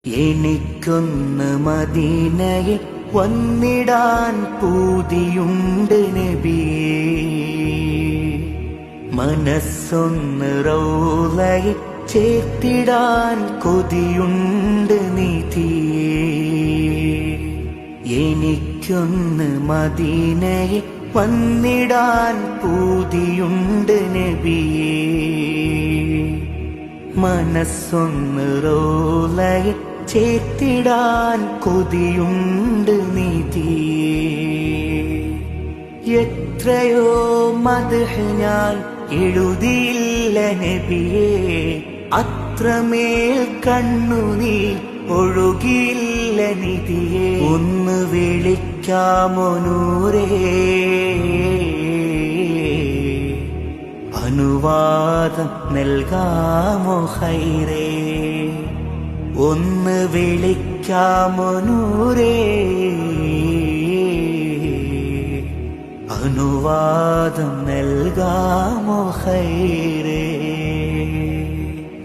എനിക്കൊന്ന് മദീനയിൽ വന്നിടാൻ പൂതിയുണ്ട് നബിയേ, മനസ്സൊന്ന് റൗളയിൽ ചേർത്തിടാൻ കൊതിയുണ്ട് നിധിയേ. എനിക്കൊന്ന് മദീനയിൽ വന്നിടാൻ പൂതിയുണ്ട് നബിയേ, മനസ്സൊന്ന് റൗളയിൽ ചേർത്തിടാൻ കൊതിയുണ്ട് നിധിയേ. എത്രയോ മദ്ഹ് ഞാൻ എഴുതിയില്ല നബിയേ, അത്രമേൽ കണ്ണുനീർ ഒഴുകിയില്ല നിധിയേ. ഒന്ന് വിളിക്കാമോ നൂറേ, അനുവാദം നൽകാമോ ഖൈറേ. ഒന്ന് വിളിക്കാമോ നൂറേ, അനുവാദം നൽകാമോ ഖൈറേ.